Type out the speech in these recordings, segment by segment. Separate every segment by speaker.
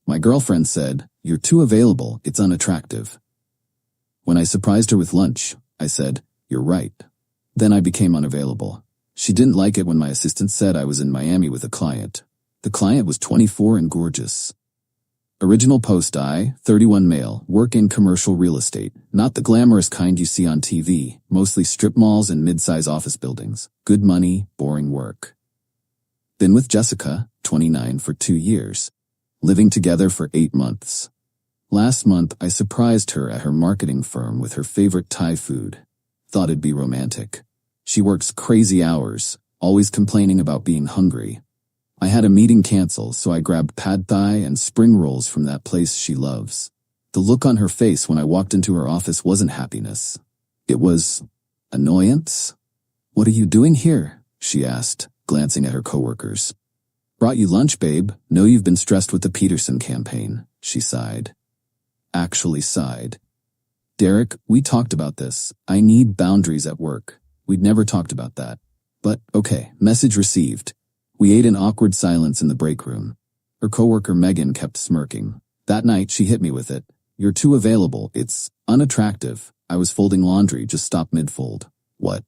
Speaker 1: My girlfriend said, "You're too available, it's unattractive." When I surprised her with lunch, I said, "You're right." Then I became unavailable. She didn't like it when my assistant said I was in Miami with a client. The client was 24 and gorgeous. Original post: I, 31 male, work in commercial real estate, not the glamorous kind you see on TV, mostly strip malls and mid-size office buildings. Good money, boring work. Been with Jessica, 29, for 2 years. Living together for 8 months. Last month, I surprised her at her marketing firm with her favorite Thai food. Thought it'd be romantic. She works crazy hours, always complaining about being hungry. I had a meeting cancel, so I grabbed pad thai and spring rolls from that place she loves. The look on her face when I walked into her office wasn't happiness. It was annoyance. "What are you doing here?" she asked, glancing at her coworkers. "Brought you lunch, babe. Know you've been stressed with the Peterson campaign," she sighed. Actually sighed. "Derek, we talked about this. I need boundaries at work. We'd never talked about that. But, okay, message received." We ate in awkward silence in the break room. Her coworker Megan kept smirking. That night she hit me with it. "You're too available, it's unattractive." I was folding laundry, just stopped mid-fold. "What?"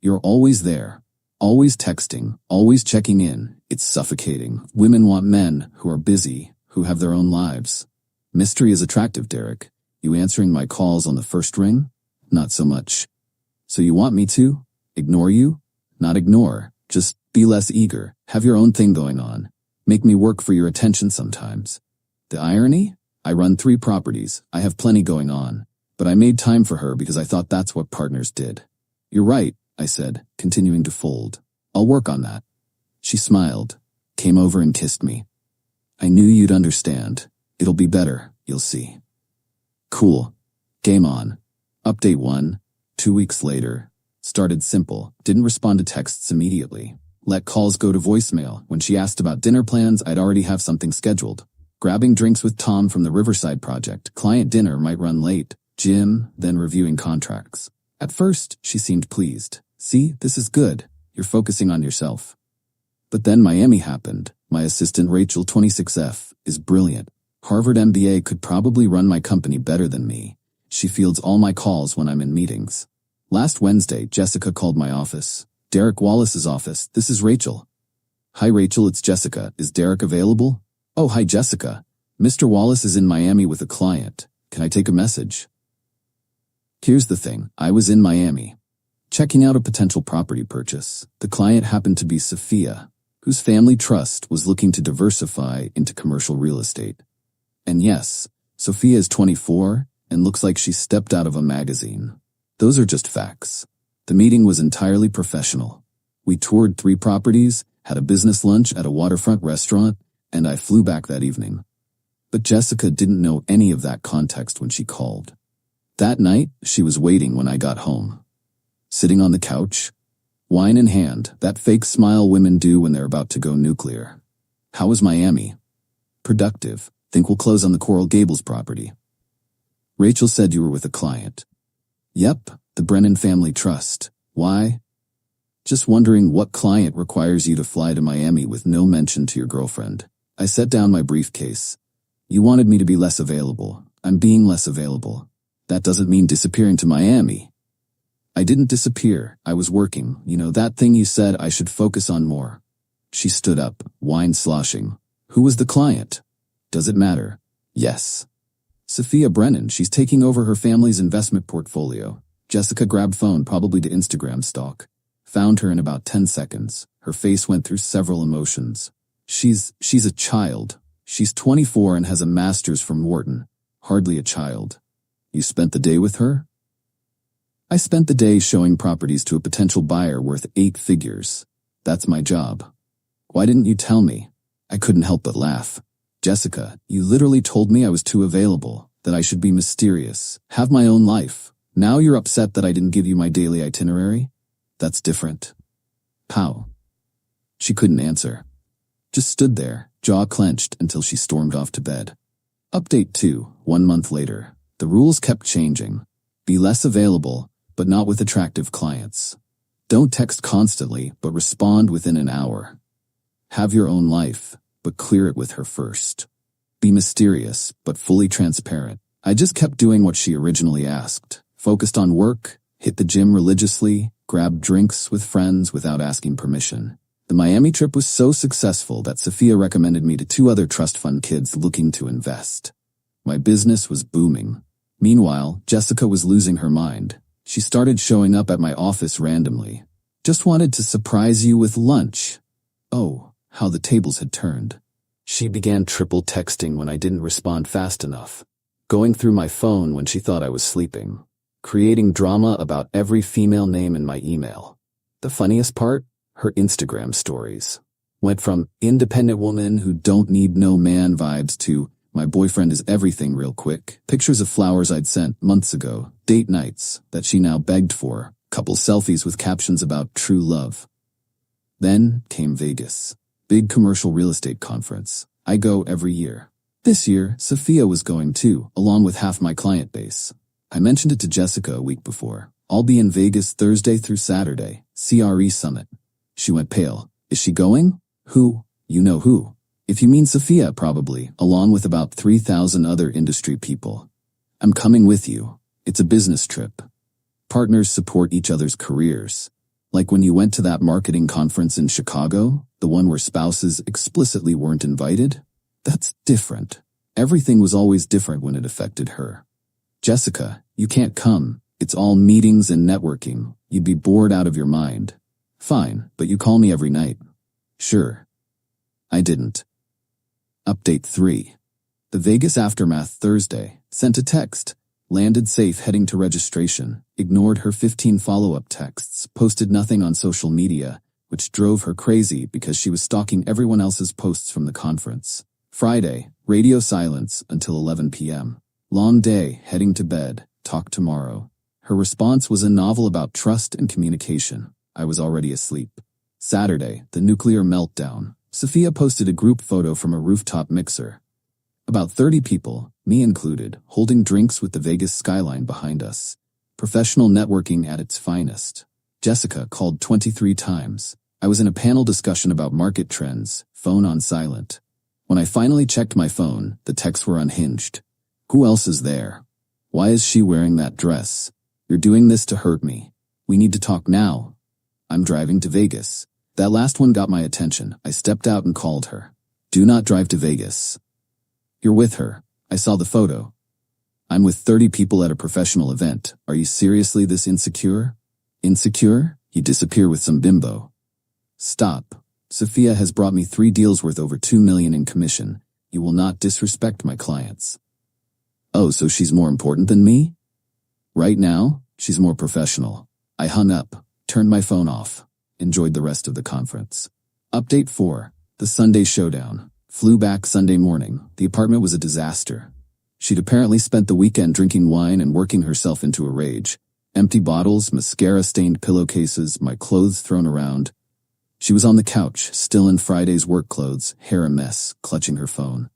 Speaker 1: "You're always there. Always texting, always checking in. It's suffocating. Women want men who are busy, who have their own lives." "Mystery is attractive, Derek. You answering my calls on the first ring?" "Not so much." "So you want me to ignore you?" "Not ignore, just be less eager, have your own thing going on. Make me work for your attention sometimes." The irony? I run 3 properties, I have plenty going on. But I made time for her because I thought that's what partners did. "You're right," I said, continuing to fold. "I'll work on that." She smiled, came over and kissed me. "I knew you'd understand. It'll be better, you'll see." Cool. Game on. Update 1. 2 weeks later. Started simple, didn't respond to texts immediately. Let calls go to voicemail. When she asked about dinner plans, I'd already have something scheduled. Grabbing drinks with Tom from the Riverside project. Client dinner might run late. Gym, then reviewing contracts. At first, she seemed pleased. "See, this is good. You're focusing on yourself." But then Miami happened. My assistant Rachel, 26F, is brilliant. Harvard MBA, could probably run my company better than me. She fields all my calls when I'm in meetings. Last Wednesday, Jessica called my office. "Derek Wallace's office, this is Rachel." "Hi Rachel, it's Jessica. Is Derek available?" "Oh, hi Jessica. Mr. Wallace is in Miami with a client. Can I take a message?" Here's the thing, I was in Miami, checking out a potential property purchase. The client happened to be Sophia, whose family trust was looking to diversify into commercial real estate. And yes, Sophia is 24 and looks like she stepped out of a magazine. Those are just facts. The meeting was entirely professional. We toured 3 properties, had a business lunch at a waterfront restaurant, and I flew back that evening. But Jessica didn't know any of that context when she called. That night, she was waiting when I got home. Sitting on the couch, wine in hand, that fake smile women do when they're about to go nuclear. "How was Miami?" "Productive. Think we'll close on the Coral Gables property." "Rachel said you were with a client." "Yep, the Brennan Family Trust. Why?" "Just wondering what client requires you to fly to Miami with no mention to your girlfriend." I set down my briefcase. "You wanted me to be less available. I'm being less available. That doesn't mean disappearing to Miami." "I didn't disappear. I was working. You know, that thing you said I should focus on more." She stood up, wine sloshing. "Who was the client?" "Does it matter?" "Yes. Sophia Brennan, she's taking over her family's investment portfolio." Jessica grabbed phone, probably to Instagram stalk. Found her in about 10 seconds. Her face went through several emotions. She's a child. She's 24 and has a master's from Wharton. Hardly a child." "You spent the day with her?" "I spent the day showing properties to a potential buyer worth 8 figures. That's my job." "Why didn't you tell me?" I couldn't help but laugh. "Jessica, you literally told me I was too available, that I should be mysterious, have my own life. Now you're upset that I didn't give you my daily itinerary? That's different." "How?" She couldn't answer. Just stood there, jaw clenched, until she stormed off to bed. Update 2, 1 month later. The rules kept changing. Be less available, but not with attractive clients. Don't text constantly, but respond within an hour. Have your own life, but clear it with her first. be mysterious, but fully transparent. I just kept doing what she originally asked. Focused on work, hit the gym religiously, grabbed drinks with friends without asking permission. The Miami trip was so successful that Sophia recommended me to 2 other trust fund kids looking to invest. My business was booming. Meanwhile, Jessica was losing her mind. She started showing up at my office randomly. Just wanted to surprise you with lunch. Oh, how the tables had turned. She began triple texting when I didn't respond fast enough. Going through my phone when she thought I was sleeping. Creating drama about every female name in my email. The funniest part? Her Instagram stories. Went from independent woman who don't need no man vibes to my boyfriend is everything real quick. Pictures of flowers I'd sent months ago. Date nights that she now begged for. Couple selfies with captions about true love. Then came Vegas. Big commercial real estate conference. I go every year. This year, Sophia was going too, along with half my client base. I mentioned it to Jessica a week before. I'll be in Vegas Thursday through Saturday. CRE Summit. She went pale. Is she going? Who? You know who. If you mean Sophia, probably, along with about 3,000 other industry people. I'm coming with you. It's a business trip. Partners support each other's careers. Like when you went to that marketing conference in Chicago, the one where spouses explicitly weren't invited? That's different. Everything was always different when it affected her. Jessica, you can't come. It's all meetings and networking. You'd be bored out of your mind. Fine, but you call me every night. Sure. I didn't. Update 3. The Vegas aftermath Thursday. Sent a text. Landed safe heading to registration. Ignored her 15 follow-up texts. Posted nothing on social media, which drove her crazy because she was stalking everyone else's posts from the conference. Friday. Radio silence until 11 p.m. Long day, heading to bed. Talk tomorrow. Her response was a novel about trust and communication. I was already asleep. Saturday, the nuclear meltdown. Sophia posted a group photo from a rooftop mixer. About 30 people, me included, holding drinks with the Vegas skyline behind us. Professional networking at its finest. Jessica called 23 times. I was in a panel discussion about market trends, phone on silent. When I finally checked my phone, the texts were unhinged. Who else is there? Why is she wearing that dress? You're doing this to hurt me. We need to talk now. I'm driving to Vegas. That last one got my attention. I stepped out and called her. Do not drive to Vegas. You're with her. I saw the photo. I'm with 30 people at a professional event. Are you seriously this insecure? Insecure? You disappear with some bimbo. Stop. Sophia has brought me 3 deals worth over $2 million in commission. You will not disrespect my clients. Oh, so she's more important than me? Right now, she's more professional. I hung up. Turned my phone off. Enjoyed the rest of the conference. Update 4. The Sunday showdown. Flew back Sunday morning. The apartment was a disaster. She'd apparently spent the weekend drinking wine and working herself into a rage. Empty bottles, mascara-stained pillowcases, my clothes thrown around. She was on the couch, still in Friday's work clothes, hair a mess, clutching her phone.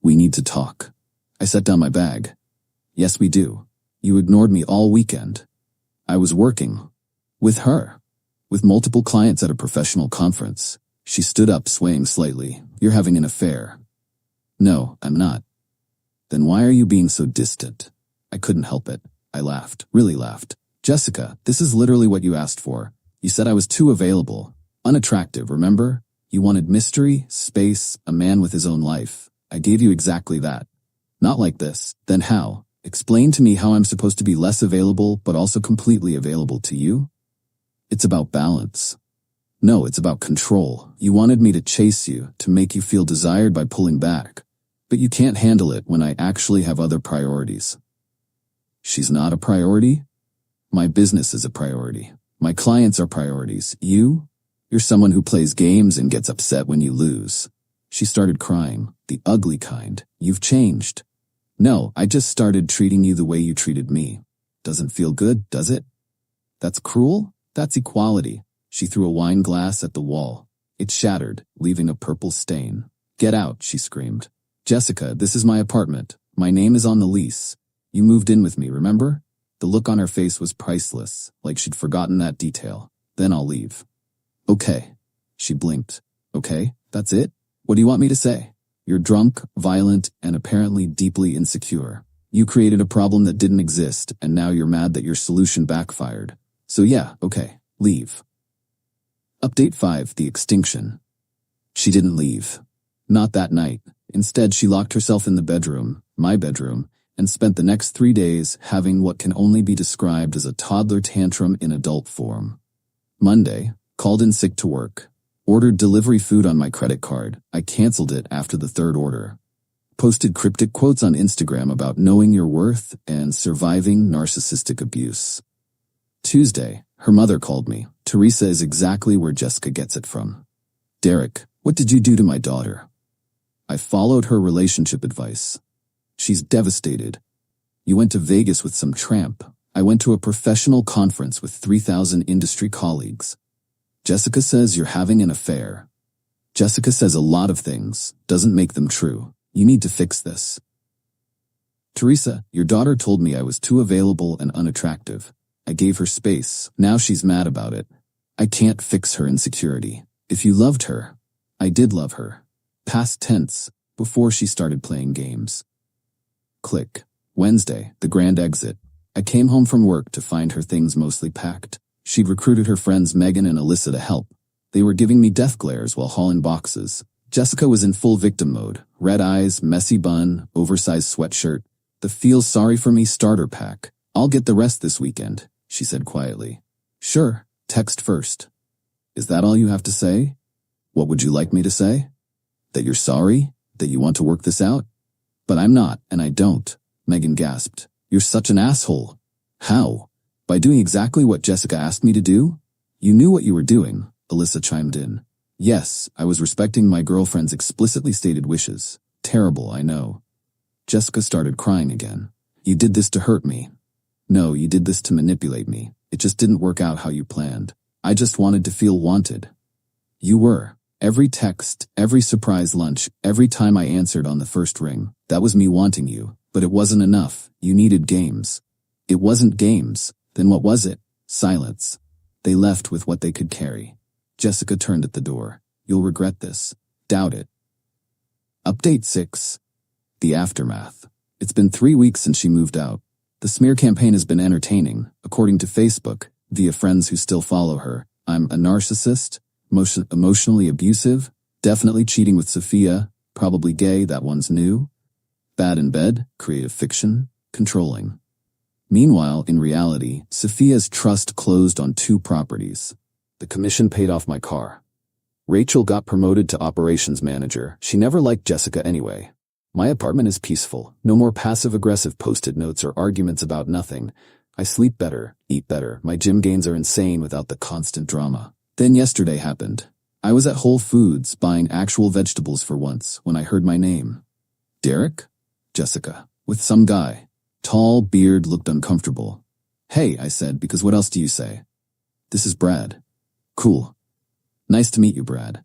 Speaker 1: We need to talk. I set down my bag. Yes, we do. You ignored me all weekend. I was working. With her. With multiple clients at a professional conference. She stood up, swaying slightly. You're having an affair. No, I'm not. Then why are you being so distant? I couldn't help it. I laughed, really laughed. Jessica, this is literally what you asked for. You said I was too available. Unattractive, remember? You wanted mystery, space, a man with his own life. I gave you exactly that. Not like this. Then how? Explain to me how I'm supposed to be less available but also completely available to you? It's about balance. No, it's about control. You wanted me to chase you, to make you feel desired by pulling back. But you can't handle it when I actually have other priorities. She's not a priority? My business is a priority. My clients are priorities. You're someone who plays games and gets upset when you lose. She started crying, the ugly kind. You've changed. No, I just started treating you the way you treated me. Doesn't feel good, does it? That's cruel? That's equality. She threw a wine glass at the wall. It shattered, leaving a purple stain. Get out, she screamed. Jessica, this is my apartment. My name is on the lease. You moved in with me, remember? The look on her face was priceless, like she'd forgotten that detail. Then I'll leave. Okay. She blinked. Okay, that's it? What do you want me to say? You're drunk, violent, and apparently deeply insecure. You created a problem that didn't exist, and now you're mad that your solution backfired. So yeah, okay, leave. Update 5, the extinction. She didn't leave. Not that night. Instead, she locked herself in the bedroom, my bedroom, and spent the next 3 days having what can only be described as a toddler tantrum in adult form. Monday, called in sick to work. Ordered delivery food on my credit card. I canceled it after the 3rd order. Posted cryptic quotes on Instagram about knowing your worth and surviving narcissistic abuse. Tuesday, her mother called me. Teresa is exactly where Jessica gets it from. Derek, what did you do to my daughter? I followed her relationship advice. She's devastated. You went to Vegas with some tramp. I went to a professional conference with 3,000 industry colleagues. Jessica says you're having an affair. Jessica says a lot of things, doesn't make them true. You need to fix this. Teresa, your daughter told me I was too available and unattractive. I gave her space. Now she's mad about it. I can't fix her insecurity. If you loved her, I did love her. Past tense, before she started playing games. Click. Wednesday, the grand exit. I came home from work to find her things mostly packed. She'd recruited her friends Megan and Alyssa to help. They were giving me death glares while hauling boxes. Jessica was in full victim mode. Red eyes, messy bun, oversized sweatshirt. The feel sorry for me starter pack. I'll get the rest this weekend, she said quietly. Sure, text first. Is that all you have to say? What would you like me to say? That you're sorry? That you want to work this out? But I'm not, and I don't, Megan gasped. You're such an asshole. How? By doing exactly what Jessica asked me to do? You knew what you were doing, Alyssa chimed in. Yes, I was respecting my girlfriend's explicitly stated wishes. Terrible, I know. Jessica started crying again. You did this to hurt me. No, you did this to manipulate me. It just didn't work out how you planned. I just wanted to feel wanted. You were. Every text, every surprise lunch, every time I answered on the first ring, that was me wanting you. But it wasn't enough. You needed games. It wasn't games. Then what was it? Silence. They left with what they could carry. Jessica turned at the door. You'll regret this. Doubt it. Update 6. The aftermath. It's been 3 weeks since she moved out. The smear campaign has been entertaining. According to Facebook, via friends who still follow her, I'm a narcissist, emotionally abusive, definitely cheating with Sophia, probably gay, that one's new, bad in bed, creative fiction, controlling. Meanwhile, in reality, Sophia's trust closed on 2 properties. The commission paid off my car. Rachel got promoted to operations manager. She never liked Jessica anyway. My apartment is peaceful. No more passive-aggressive post-it notes or arguments about nothing. I sleep better, eat better. My gym gains are insane without the constant drama. Then yesterday happened. I was at Whole Foods buying actual vegetables for once when I heard my name. Derek? Jessica. With some guy. Tall, beard, looked uncomfortable. Hey, I said, because what else do you say? This is Brad. Cool. Nice to meet you, Brad.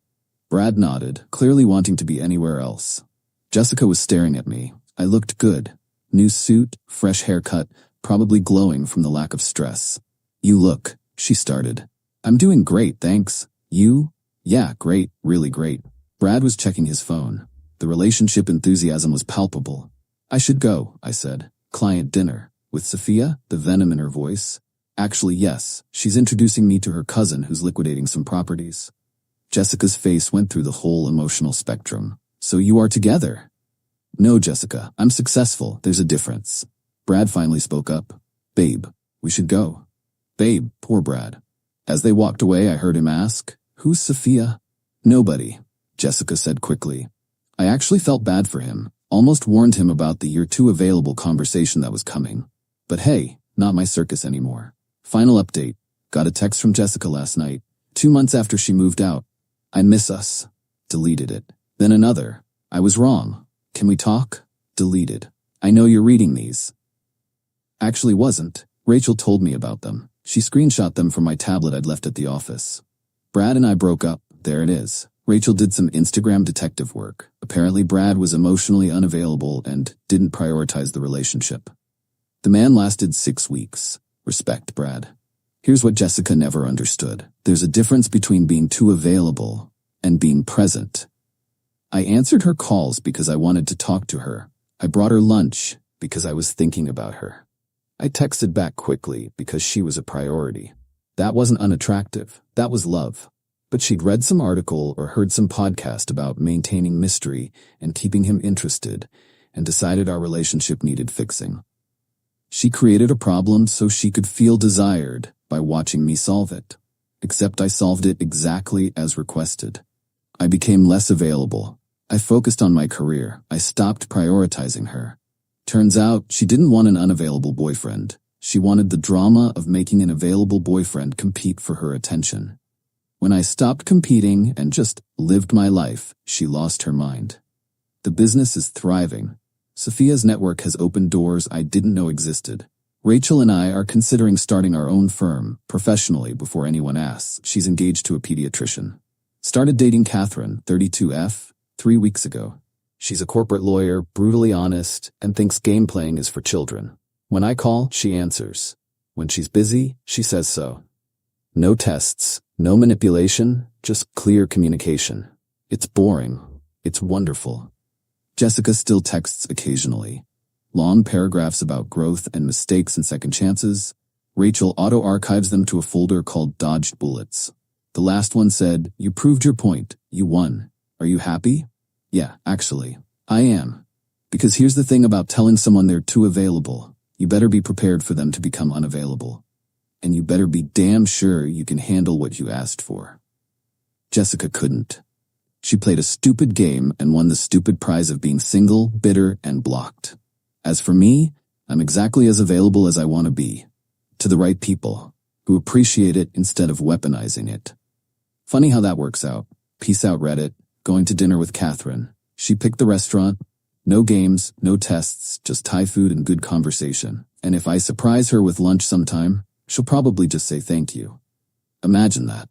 Speaker 1: Brad nodded, clearly wanting to be anywhere else. Jessica was staring at me. I looked good. New suit, fresh haircut, probably glowing from the lack of stress. You look, she started. I'm doing great, thanks. You? Yeah, great, really great. Brad was checking his phone. The relationship enthusiasm was palpable. I should go, I said. Client dinner. With Sophia, the venom in her voice. Actually, yes, she's introducing me to her cousin who's liquidating some properties. Jessica's face went through the whole emotional spectrum. So you are together? No, Jessica, I'm successful. There's a difference. Brad finally spoke up. Babe, we should go. Babe, poor Brad. As they walked away, I heard him ask, Who's Sophia? Nobody, Jessica said quickly. I actually felt bad for him. Almost warned him about the "you're too available" conversation that was coming. But hey, not my circus anymore. Final update. Got a text from Jessica last night, 2 months after she moved out. I miss us. Deleted it. Then another. I was wrong. Can we talk? Deleted. I know you're reading these. Actually wasn't. Rachel told me about them. She screenshot them from my tablet I'd left at the office. Brad and I broke up. There it is. Rachel did some Instagram detective work. Apparently Brad was emotionally unavailable and didn't prioritize the relationship. The man lasted 6 weeks. Respect, Brad. Here's what Jessica never understood. There's a difference between being too available and being present. I answered her calls because I wanted to talk to her. I brought her lunch because I was thinking about her. I texted back quickly because she was a priority. That wasn't unattractive. That was love. But she'd read some article or heard some podcast about maintaining mystery and keeping him interested and decided our relationship needed fixing. She created a problem so she could feel desired by watching me solve it. Except I solved it exactly as requested. I became less available. I focused on my career. I stopped prioritizing her. Turns out she didn't want an unavailable boyfriend. She wanted the drama of making an available boyfriend compete for her attention. When I stopped competing and just lived my life, she lost her mind. The business is thriving. Sophia's network has opened doors I didn't know existed. Rachel and I are considering starting our own firm, professionally before anyone asks. She's engaged to a pediatrician. Started dating Catherine, 32F, 3 weeks ago. She's a corporate lawyer, brutally honest, and thinks game playing is for children. When I call, she answers. When she's busy, she says so. No tests, no manipulation, just clear communication. It's boring. It's wonderful. Jessica still texts occasionally. Long paragraphs about growth and mistakes and second chances. Rachel auto-archives them to a folder called Dodged Bullets. The last one said, "You proved your point. You won. Are you happy?" Yeah, actually, I am. Because here's the thing about telling someone they're too available. You better be prepared for them to become unavailable. And you better be damn sure you can handle what you asked for. Jessica couldn't. She played a stupid game and won the stupid prize of being single, bitter, and blocked. As for me, I'm exactly as available as I want to be. To the right people, who appreciate it instead of weaponizing it. Funny how that works out. Peace out, Reddit. Going to dinner with Catherine. She picked the restaurant. No games, no tests, just Thai food and good conversation. And if I surprise her with lunch sometime, she'll probably just say thank you. Imagine that.